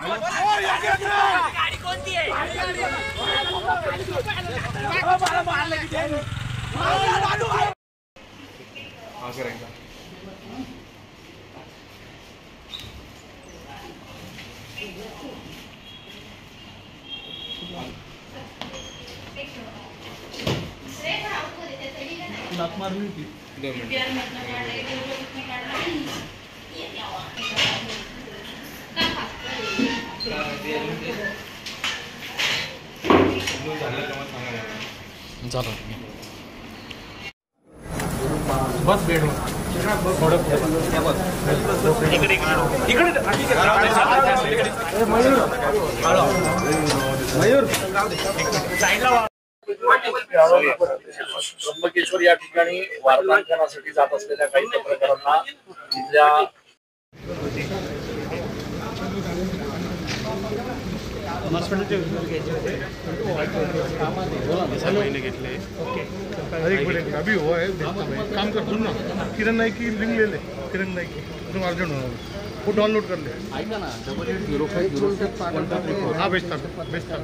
गाड़ी कोणती आहे? लात मारली होती 2 मिनिट बस बेड मयूर त्र्यंबकेश्वर या ठिकाणी वार्तांकनासाठी जात असलेल्या काही पत्रकारांना इथल्या अभी हुआ है काम कर सुन ना किरण नाईक की लिंक ले ले किरण नाईक की तुम अर्जेंट होना वो डाउनलोड कर ले ऐका ना 8805 हाँ भेजता भेजता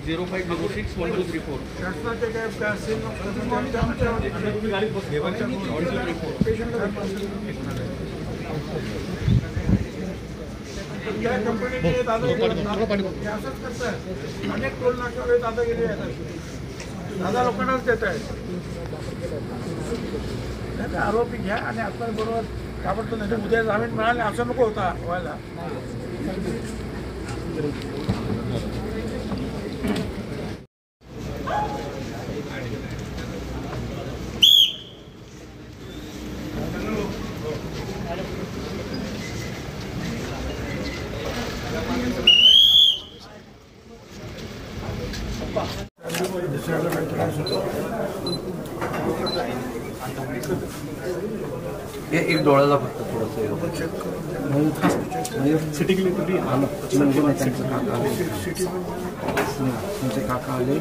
05061234 अनेक टोल नाक्यावर दादागिरी आहे दादा लोकांनाच देत आहे आरोपी घ्या आणि आपण बरोबर ताबडतोब नाही उद्या जामीन मिळाले असं नको होता व्हायला ये एक डोळ्याला फक्त थोडंसं सिटी गेली तुझी त्यांचे काका आले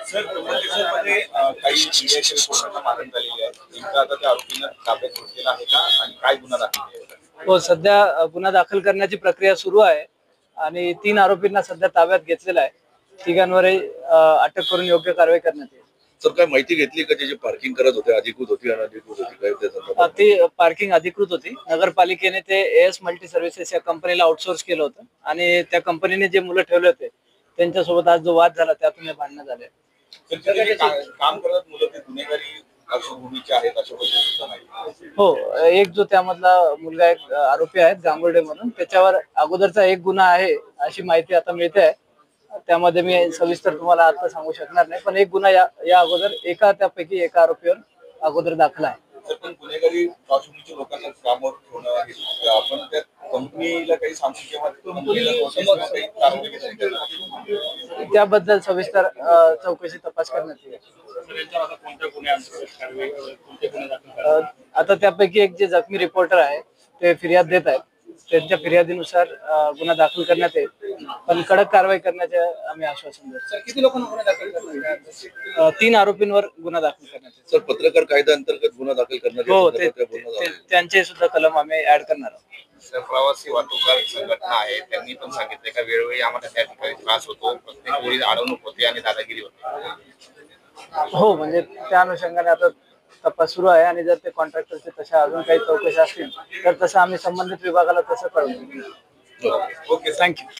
सर त्र्यंबकेश्वरमध्ये काही मीडियाच्या रिपोर्टांना मारण झालेली आहे नेमका आता त्या आरोपींना ताब्यात घेतलेला आहे का आणि काय गुन्हा दाखल केला? हो सध्या गुन्हा दाखल करण्याची प्रक्रिया सुरू आहे आणि 3 आरोपींना सध्या ताब्यात घेतलेला आहे. तिघांवरही अटक करून योग्य कारवाई करण्यात येईल. सर काय माहिती घेतली का जे पार्किंग करत होते अधिकृत होती अनधिकृत होती काय त्याचा? ती पार्किंग अधिकृत होती. नगरपालिकेने ते एएस मल्टी सर्व्हिसेस या कंपनीला आउटसोर्स केलं होतं आणि त्या कंपनीने जे मुलं ठेवले होते त्यांच्यासोबत आज जो वाद झाला त्यातून हे भांडणं झाले. काम करत मुलं ते गुन्हेगारी पार्श्वभूमीचे आहेत अशा पद्धतीचं नाही. हो एक जो त्यामधला मुलगा एक आरोपी आहे गांगुर्डे म्हणून त्याच्यावर अगोदरचा एक गुन्हा आहे अशी माहिती आता मिळते आहे. त्यामध्ये मी सविस्तर तुम्हाला आता सांगू शकणार नाही पण एक गुन्हा या अगोदर त्यापैकी एका आरोपीवर अगोदर दाखल आहे. पण गुन्हेगारी पार्श्वभूमीच्या लोकांना कामावर ठेवणं आपण त्या कंपनीला काही सांगू किंवा त्याबद्दल सविस्तर चौकशी तपास करण्यात येईल. आता त्यापैकी एक जे जखमी रिपोर्टर आहे ते फिर्याद देत आहेत त्यांच्या फिर्यादीनुसार गुन्हा दाखल करण्यात येईल पण कडक कारवाई करण्याचे आम्ही आश्वासन देतो. किती लोकांना गुन्हा दाखल करण्यात 3 आरोपींवर गुन्हा दाखल करण्यात येईल. सर पत्रकार कायदा अंतर्गत गुन्हा दाखल करण्यात हो त्यांचे सुद्धा कलम आम्ही ऍड करणार आहोत. सर प्रवासी वाहतूकदार संघटना आहे त्यांनी पण सांगितले का वेळोवेळी आम्हाला त्या ठिकाणी त्रास होतो प्रत्येक वेळी अडवणूक होते आणि दादागिरी होते. हो म्हणजे त्या अनुषंगाने आता तपास सुरू आहे आणि जर ते कॉन्ट्रॅक्टरचे तशा अजून काही चौकशी असतील तर तसं आम्ही संबंधित विभागाला तसं कळवू. Okay thank you.